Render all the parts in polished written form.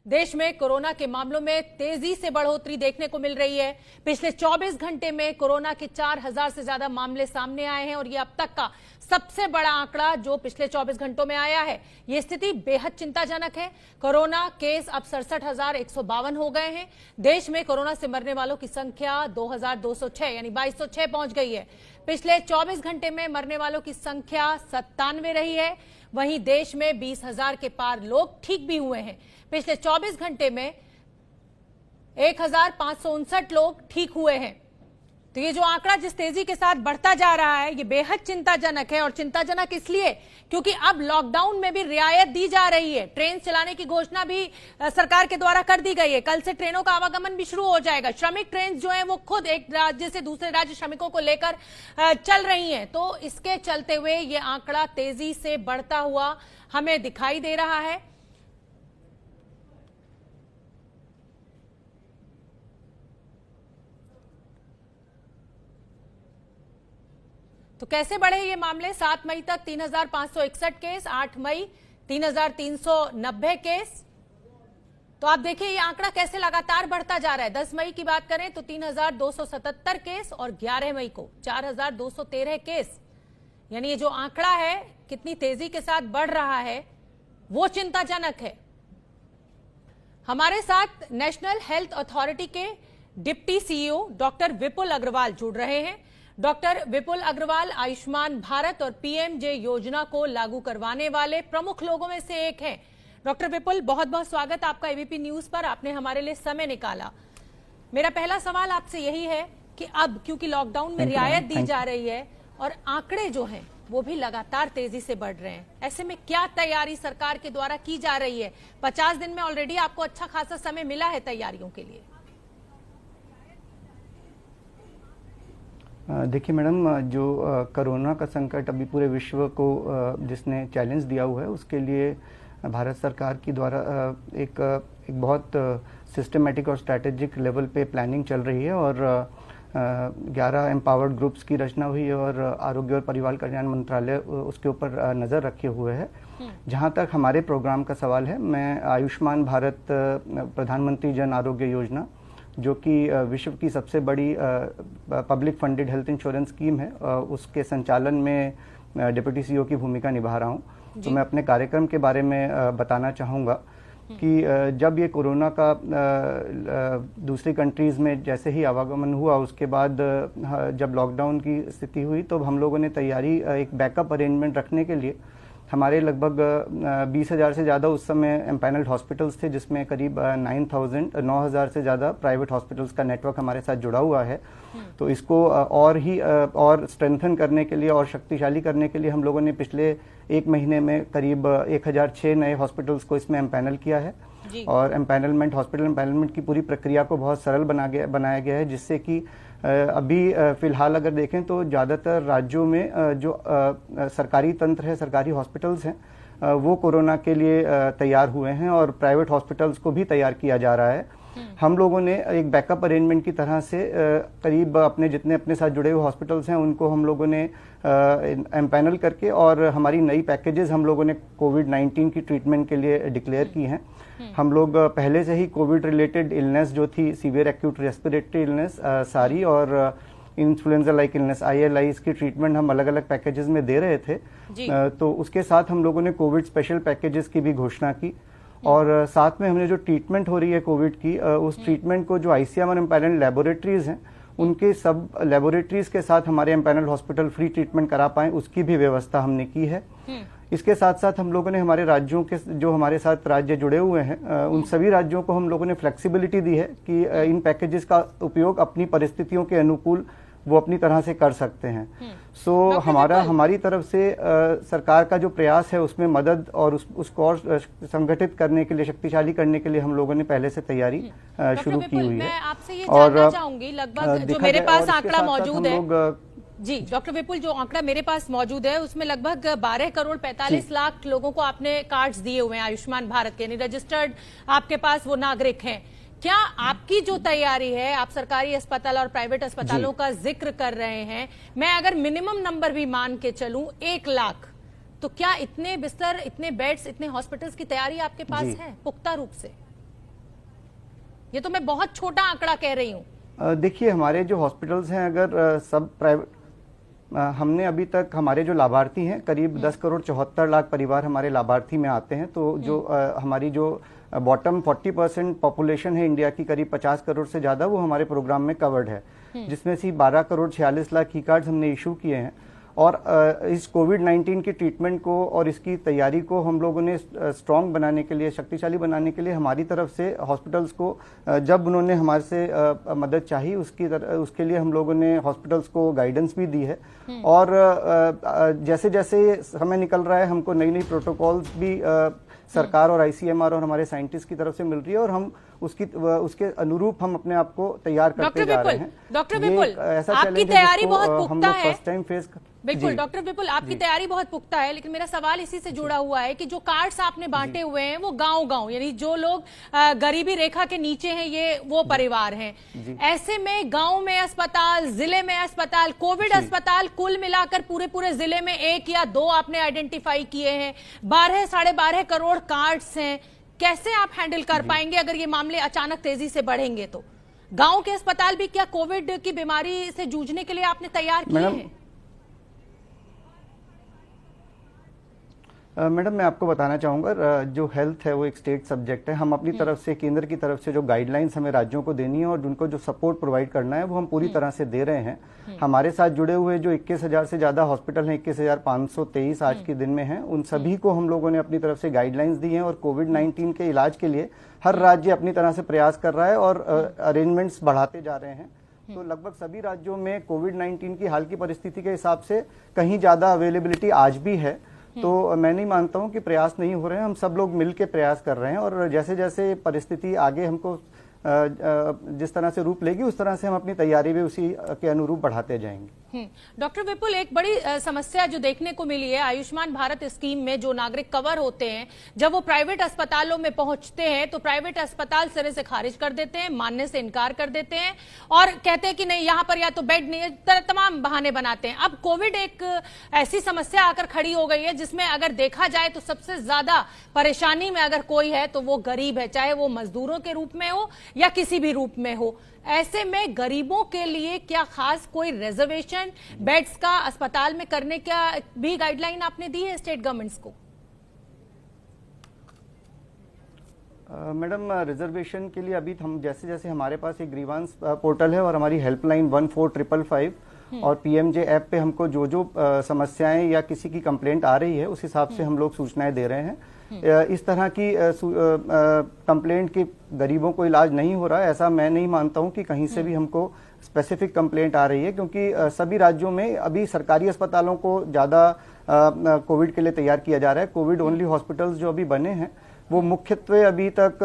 देश में कोरोना के मामलों में तेजी से बढ़ोतरी देखने को मिल रही है। पिछले 24 घंटे में कोरोना के 4000 से ज्यादा मामले सामने आए हैं और ये अब तक का सबसे बड़ा आंकड़ा जो पिछले 24 घंटों में आया है। ये स्थिति बेहद चिंताजनक है। कोरोना केस अब 67,152 हो गए हैं। देश में कोरोना से मरने वालों की संख्या 2206 यानी 2206 पहुंच गई है। पिछले 24 घंटे में मरने वालों की संख्या 97 रही है। वहीं देश में 20,000 के पार लोग ठीक भी हुए हैं। पिछले 24 घंटे में 1,559 लोग ठीक हुए हैं। तो ये जो आंकड़ा जिस तेजी के साथ बढ़ता जा रहा है ये बेहद चिंताजनक है। और चिंताजनक इसलिए क्योंकि अब लॉकडाउन में भी रियायत दी जा रही है। ट्रेन चलाने की घोषणा भी सरकार के द्वारा कर दी गई है। कल से ट्रेनों का आवागमन भी शुरू हो जाएगा। श्रमिक ट्रेन जो है वो खुद एक राज्य से दूसरे राज्य श्रमिकों को लेकर चल रही हैं। तो इसके चलते हुए ये आंकड़ा तेजी से बढ़ता हुआ हमें दिखाई दे रहा है। तो कैसे बढ़े ये मामले? 7 मई तक 3,561 केस, 8 मई 3,390 केस। तो आप देखिए ये आंकड़ा कैसे लगातार बढ़ता जा रहा है। 10 मई की बात करें तो 3,277 केस और 11 मई को 4,213 केस। यानी ये जो आंकड़ा है कितनी तेजी के साथ बढ़ रहा है वो चिंताजनक है। हमारे साथ नेशनल हेल्थ अथॉरिटी के डिप्टी सीईओ डॉक्टर विपुल अग्रवाल जुड़ रहे हैं। डॉक्टर विपुल अग्रवाल आयुष्मान भारत और पीएमजे योजना को लागू करवाने वाले प्रमुख लोगों में से एक हैं। डॉक्टर विपुल, बहुत बहुत स्वागत आपका एबीपी न्यूज पर। आपने हमारे लिए समय निकाला। मेरा पहला सवाल आपसे यही है कि अब क्योंकि लॉकडाउन में रियायत दी जा रही है और आंकड़े जो हैं वो भी लगातार तेजी से बढ़ रहे हैं, ऐसे में क्या तैयारी सरकार के द्वारा की जा रही है? 50 दिन में ऑलरेडी आपको अच्छा खासा समय मिला है तैयारियों के लिए। देखिए मैडम, जो कोरोना का संकट अभी पूरे विश्व को जिसने चैलेंज दिया हुआ है उसके लिए भारत सरकार की द्वारा एक बहुत सिस्टमेटिक और स्ट्रैटेजिक लेवल पे प्लानिंग चल रही है और 11 एम्पावर्ड ग्रुप्स की रचना हुई है और आरोग्य और परिवार कल्याण मंत्रालय उसके ऊपर नज़र रखे हुए है। जहाँ तक हमारे प्रोग्राम का सवाल है, मैं आयुष्मान भारत प्रधानमंत्री जन आरोग्य योजना जो कि विश्व की सबसे बड़ी public funded health insurance scheme है, उसके संचालन में डिप्टी सीईओ की भूमिका निभा रहा हूं। तो मैं अपने कार्यक्रम के बारे में बताना चाहूँगा कि जब ये कोरोना का दूसरी कंट्रीज़ में जैसे ही आवागमन हुआ उसके बाद जब लॉकडाउन की स्थिति हुई तो हम लोगों ने तैयारी एक बैकअप अरेंजमेंट रखने के लिए हमारे लगभग 20,000 से ज़्यादा उस समय एम्पैनल्ड हॉस्पिटल्स थे, जिसमें करीब 9,000 से ज़्यादा प्राइवेट हॉस्पिटल्स का नेटवर्क हमारे साथ जुड़ा हुआ है। तो इसको और स्ट्रेंथन करने के लिए और शक्तिशाली करने के लिए हम लोगों ने पिछले 1 महीने में करीब 1,006 नए हॉस्पिटल्स को इसमें एम्पैनल किया है। और हॉस्पिटल एम्पैनलमेंट की पूरी प्रक्रिया को बहुत सरल बनाया गया है, जिससे कि अभी फिलहाल अगर देखें तो ज़्यादातर राज्यों में जो सरकारी तंत्र है, सरकारी हॉस्पिटल्स हैं, वो कोरोना के लिए तैयार हुए हैं और प्राइवेट हॉस्पिटल्स को भी तैयार किया जा रहा है। हम लोगों ने एक बैकअप अरेंजमेंट की तरह से करीब जितने अपने साथ जुड़े हुए हॉस्पिटल्स हैं उनको हम लोगों ने एम्पैनल करके और हमारी नई पैकेजेस हम लोगों ने कोविड-19 की ट्रीटमेंट के लिए डिक्लेयर की हैं। हम लोग पहले से ही कोविड रिलेटेड इलनेस जो थी, सीवियर एक्यूट रेस्पिरेटरी इलनेस सारी और इन्फ्लुएंजा लाइक इलनेस ILIs की ट्रीटमेंट हम अलग अलग पैकेजेस में दे रहे थे। तो उसके साथ हम लोगों ने कोविड स्पेशल पैकेजेस की भी घोषणा की और साथ में हमने जो ट्रीटमेंट हो रही है कोविड की, उस ट्रीटमेंट को जो ICMR एम्पैनल्ड लेबोरेटरीज हैं उनके सब लेबोरेटरीज के साथ हमारे एम्पैनल्ड हॉस्पिटल फ्री ट्रीटमेंट करा पाए, उसकी भी व्यवस्था हमने की है। इसके साथ साथ हम लोगों ने हमारे राज्यों के जो हमारे साथ राज्य जुड़े हुए हैं उन सभी राज्यों को हम लोगों ने फ्लेक्सिबिलिटी दी है कि इन पैकेजेस का उपयोग अपनी परिस्थितियों के अनुकूल वो अपनी तरह से कर सकते हैं। हमारी तरफ से सरकार का जो प्रयास है उसमें मदद और उसको और संगठित करने के लिए, शक्तिशाली करने के लिए हम लोगों ने पहले से तैयारी शुरू की हुई है। मैं आपसे ये जानना चाहूंगी, लगभग जो मेरे पास आंकड़ा मौजूद है जी डॉक्टर विपुल, जो आंकड़ा मेरे पास मौजूद है उसमें लगभग 12 करोड़ 45 लाख लोगों को आपने कार्ड्स दिए हुए हैं आयुष्मान भारत के, यानी रजिस्टर्ड आपके पास वो नागरिक हैं। क्या आपकी जो तैयारी है, आप सरकारी अस्पताल और प्राइवेट अस्पतालों का जिक्र कर रहे हैं, मैं अगर मिनिमम नंबर भी मान के चलूं 1 लाख, तो क्या इतने बिस्तर, इतने बेड्स, इतने हॉस्पिटल्स की तैयारी आपके पास है पुख्ता रूप से? ये तो मैं बहुत छोटा आंकड़ा कह रही हूँ। देखिए, हमारे जो हॉस्पिटल्स हैं, अगर सब प्राइवेट, हमने अभी तक हमारे जो लाभार्थी हैं करीब 10 करोड़ 74 लाख परिवार हमारे लाभार्थी में आते हैं। तो जो हमारी जो बॉटम 40% पॉपुलेशन है इंडिया की, करीब 50 करोड़ से ज्यादा, वो हमारे प्रोग्राम में कवर्ड है, जिसमें से 12 करोड़ 46 लाख ई कार्ड हमने इशू किए हैं। और इस कोविड-19 की ट्रीटमेंट को और इसकी तैयारी को हम लोगों ने स्ट्रांग बनाने के लिए, शक्तिशाली बनाने के लिए हमारी तरफ से हॉस्पिटल्स को, जब उन्होंने हमारे से मदद चाही, उसके लिए हम लोगों ने हॉस्पिटल्स को गाइडेंस भी दी है। और जैसे जैसे समय निकल रहा है, हमको नई नई प्रोटोकॉल्स भी सरकार और आईसीएमआर और हमारे साइंटिस्ट की तरफ से मिल रही है, और हम उसके अनुरूप हम अपने आप को तैयार करते जा रहे हैं। डॉक्टर विपुल, आपकी तैयारी बहुत पुख्ता है। फर्स्ट टाइम फेस बिल्कुल डॉक्टर विपुल, आपकी तैयारी बहुत पुख्ता है, लेकिन मेरा सवाल इसी से जुड़ा हुआ है कि जो कार्ड्स आपने बांटे हुए हैं वो गांव-गांव, यानी जो लोग गरीबी रेखा के नीचे हैं, ये वो परिवार हैं। ऐसे में गांव में अस्पताल, जिले में अस्पताल, कोविड अस्पताल कुल मिलाकर पूरे जिले में 1 या 2 आपने आइडेंटिफाई किए हैं। 12 साढ़े 12 करोड़ कार्ड्स हैं। कैसे आप हैंडल कर पाएंगे अगर ये मामले अचानक तेजी से बढ़ेंगे? तो गांव के अस्पताल भी क्या कोविड की बीमारी से जूझने के लिए आपने तैयार किए हैं? मैडम, मैं आपको बताना चाहूँगा, जो हेल्थ है वो एक स्टेट सब्जेक्ट है। हम अपनी तरफ से, केंद्र की तरफ से जो गाइडलाइंस हमें राज्यों को देनी है और उनको जो सपोर्ट प्रोवाइड करना है, वो हम पूरी तरह से दे रहे हैं। हमारे साथ जुड़े हुए जो 21,000 से ज्यादा हॉस्पिटल हैं, 21,523 आज के दिन में हैं, उन सभी को हम लोगों ने अपनी तरफ से गाइडलाइंस दी हैं। और कोविड-19 के इलाज के लिए हर राज्य अपनी तरह से प्रयास कर रहा है और अरेंजमेंट्स बढ़ाते जा रहे हैं। तो लगभग सभी राज्यों में कोविड-19 की हाल की परिस्थिति के हिसाब से कहीं ज्यादा अवेलेबिलिटी आज भी है। तो मैं नहीं मानता हूं कि प्रयास नहीं हो रहे हैं। हम सब लोग मिलकर प्रयास कर रहे हैं, और जैसे जैसे परिस्थिति आगे हमको जिस तरह से रूप लेगी, उस तरह से हम अपनी तैयारी भी उसी के अनुरूप बढ़ाते जाएंगे। डॉक्टर विपुल, एक बड़ी समस्या जो देखने को मिली है आयुष्मान भारत स्कीम में, जो नागरिक कवर होते हैं, जब वो प्राइवेट अस्पतालों में पहुंचते हैं तो प्राइवेट अस्पताल सिरे से खारिज कर देते हैं, मानने से इनकार कर देते हैं और कहते हैं कि नहीं, यहाँ पर या तो बेड नहीं है, तमाम बहाने बनाते हैं। अब कोविड एक ऐसी समस्या आकर खड़ी हो गई है जिसमें अगर देखा जाए तो सबसे ज्यादा परेशानी में अगर कोई है तो वो गरीब है, चाहे वो मजदूरों के रूप में हो या किसी भी रूप में हो। ऐसे में गरीबों के लिए क्या खास कोई रिजर्वेशन बेड्स का अस्पताल में करने का भी गाइडलाइन आपने दी है स्टेट गवर्नमेंट्स को? मैडम, रिजर्वेशन के लिए अभी हम जैसे जैसे हमारे पास एक ग्रीवांस पोर्टल है और हमारी हेल्पलाइन 14555 और पीएमजे ऐप पे हमको जो जो समस्याएं या किसी की कंप्लेंट आ रही है, उस हिसाब से हम लोग सूचनाएं दे रहे हैं। इस तरह की कंप्लेंट की गरीबों को इलाज नहीं हो रहा है, ऐसा मैं नहीं मानता हूं कि कहीं से भी हमको स्पेसिफिक कंप्लेंट आ रही है, क्योंकि सभी राज्यों में अभी सरकारी अस्पतालों को ज्यादा कोविड के लिए तैयार किया जा रहा है। कोविड ओनली हॉस्पिटल्स जो अभी बने हैं वो मुख्यत्वे अभी तक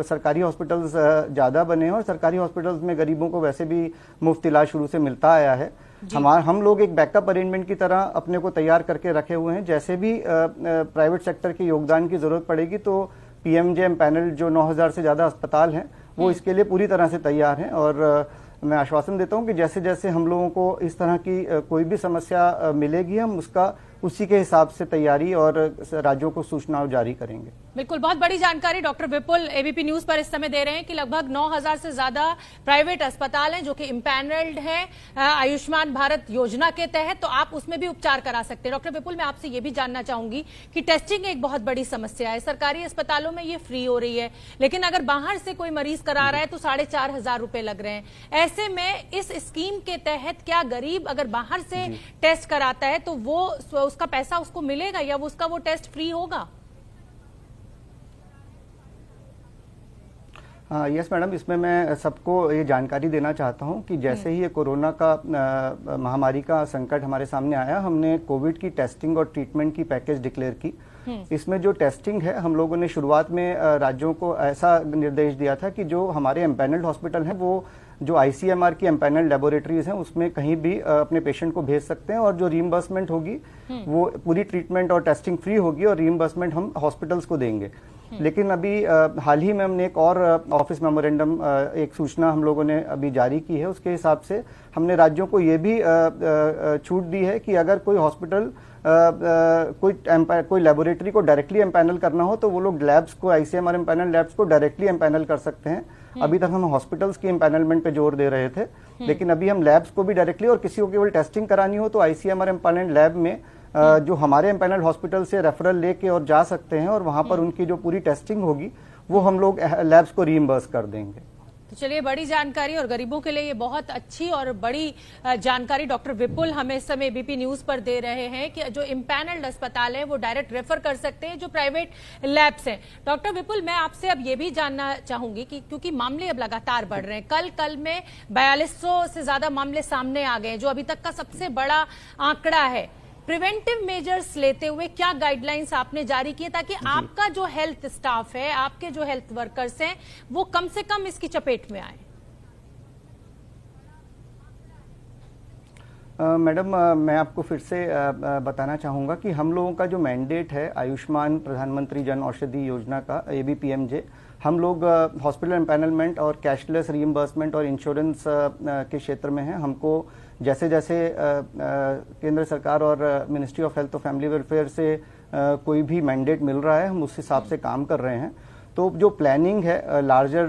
सरकारी हॉस्पिटल्स ज्यादा बने हैं, और सरकारी हॉस्पिटल्स में गरीबों को वैसे भी मुफ्त इलाज शुरू से मिलता आया है। हम लोग एक बैकअप अरेंजमेंट की तरह अपने को तैयार करके रखे हुए हैं। जैसे भी प्राइवेट सेक्टर के योगदान की जरूरत पड़ेगी तो पीएमजेएम पैनल जो 9,000 से ज्यादा अस्पताल हैं, वो इसके लिए पूरी तरह से तैयार हैं। और मैं आश्वासन देता हूं कि जैसे जैसे हम लोगों को इस तरह की कोई भी समस्या मिलेगी, हम उसी के हिसाब से तैयारी और राज्यों को सूचनाओं जारी करेंगे। बिल्कुल, बहुत बड़ी जानकारी डॉक्टर विपुल एबीपी न्यूज पर इस समय दे रहे हैं कि लगभग 9,000 से ज्यादा प्राइवेट अस्पताल हैं जो कि इम्पैनल्ड हैं आयुष्मान भारत योजना के तहत, तो आप उसमें भी उपचार करा सकते हैं। डॉक्टर विपुल, मैं आपसे ये भी जानना चाहूंगी कि टेस्टिंग एक बहुत बड़ी समस्या है। सरकारी अस्पतालों में ये फ्री हो रही है, लेकिन अगर बाहर से कोई मरीज करा रहा है तो 4,500 रुपए लग रहे हैं। ऐसे में इस स्कीम के तहत क्या गरीब अगर बाहर से टेस्ट कराता है तो वो उसका पैसा उसको मिलेगा या उसका वो टेस्ट फ्री होगा? यस मैडम, इसमें मैं सबको ये जानकारी देना चाहता हूं कि जैसे ही ये कोरोना का महामारी का संकट हमारे सामने आया, हमने कोविड की टेस्टिंग और ट्रीटमेंट की पैकेज डिक्लेयर की। इसमें जो टेस्टिंग है, हम लोगों ने शुरुआत में राज्यों को ऐसा निर्देश दिया था कि जो हमारे एम्पैनल्ड हॉस्पिटल हैं, वो जो आईसीएमआर की एम्पैनल्ड लेबोरेटरीज हैं, उसमें कहीं भी अपने पेशेंट को भेज सकते हैं, और जो रीइंबर्समेंट होगी वो पूरी ट्रीटमेंट और टेस्टिंग फ्री होगी, और रीइंबर्समेंट हम हॉस्पिटल्स को देंगे। लेकिन अभी हाल ही में हमने एक और ऑफिस मेमोरेंडम, एक सूचना हम लोगों ने अभी जारी की है। उसके हिसाब से हमने राज्यों को ये भी छूट दी है कि अगर कोई हॉस्पिटल कोई लेबोरेटरी को डायरेक्टली एम्पैनल करना हो तो वो लोग लैब्स को, आईसीएमआर एम्पैनल लैब्स को डायरेक्टली एम्पैनल कर सकते हैं। अभी तक हम हॉस्पिटल्स की एम्पैनलमेंट पे जोर दे रहे थे, लेकिन अभी हम लैब्स को भी डायरेक्टली, और किसी को केवल टेस्टिंग करानी हो तो आईसीएमआर एम्पैनल लैब में जो हमारे एम्पैनल हॉस्पिटल से रेफरल लेके और जा सकते हैं, और वहां पर उनकी जो पूरी टेस्टिंग होगी वो हम लोग लैब्स को रीइंबर्स कर देंगे। तो चलिए, बड़ी जानकारी और गरीबों के लिए ये बहुत अच्छी और बड़ी जानकारी डॉक्टर विपुल हमें इस समय एबीपी न्यूज पर दे रहे हैं कि जो इम्पैनल्ड अस्पताल है वो डायरेक्ट रेफर कर सकते हैं जो प्राइवेट लैब्स हैं। डॉक्टर विपुल, मैं आपसे अब ये भी जानना चाहूंगी कि क्योंकि मामले अब लगातार बढ़ रहे हैं, कल में 4200 से ज्यादा मामले सामने आ गए हैं, जो अभी तक का सबसे बड़ा आंकड़ा है। प्रिवेंटिव मेजर्स लेते हुए क्या गाइडलाइंस आपने जारी किए ताकि आपका जो हेल्थ स्टाफ है, आपके जो हेल्थ वर्कर्स हैं, वो कम से कम इसकी चपेट में आए? मैडम, मैं आपको फिर से बताना चाहूंगा कि हम लोगों का जो मैंडेट है आयुष्मान प्रधानमंत्री जन औषधि योजना का, ABPMJ, हम लोग हॉस्पिटल एम्पैनलमेंट और कैशलेस रीइंबर्समेंट और इंश्योरेंस के क्षेत्र में हैं। हमको जैसे जैसे केंद्र सरकार और मिनिस्ट्री ऑफ हेल्थ और फैमिली वेलफेयर से कोई भी मैंडेट मिल रहा है, हम उस हिसाब से काम कर रहे हैं। तो जो प्लानिंग है लार्जर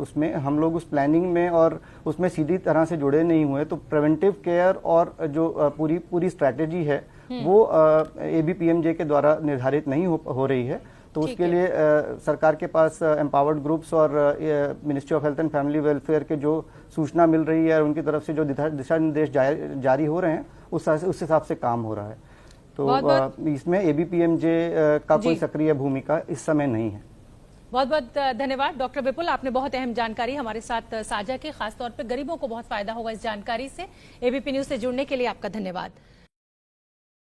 उसमें हम लोग उस प्लानिंग में और उसमें सीधी तरह से जुड़े नहीं हुए, तो प्रिवेंटिव केयर और जो पूरी स्ट्रैटेजी है वो ABPMJ के द्वारा निर्धारित नहीं हो रही है। तो उसके लिए सरकार के पास एम्पावर्ड ग्रुप्स और ministry of health and family welfare के जो सूचना मिल रही है, उनकी तरफ से जो दिशा निर्देश जारी हो रहे हैं, उस हिसाब से काम हो रहा है। तो इसमें ABPMJ का कोई सक्रिय भूमिका इस समय नहीं है। बहुत बहुत धन्यवाद डॉक्टर विपुल, आपने बहुत अहम जानकारी हमारे साथ साझा की। खासतौर पर गरीबों को बहुत फायदा होगा इस जानकारी से। ABP न्यूज से जुड़ने के लिए आपका धन्यवाद।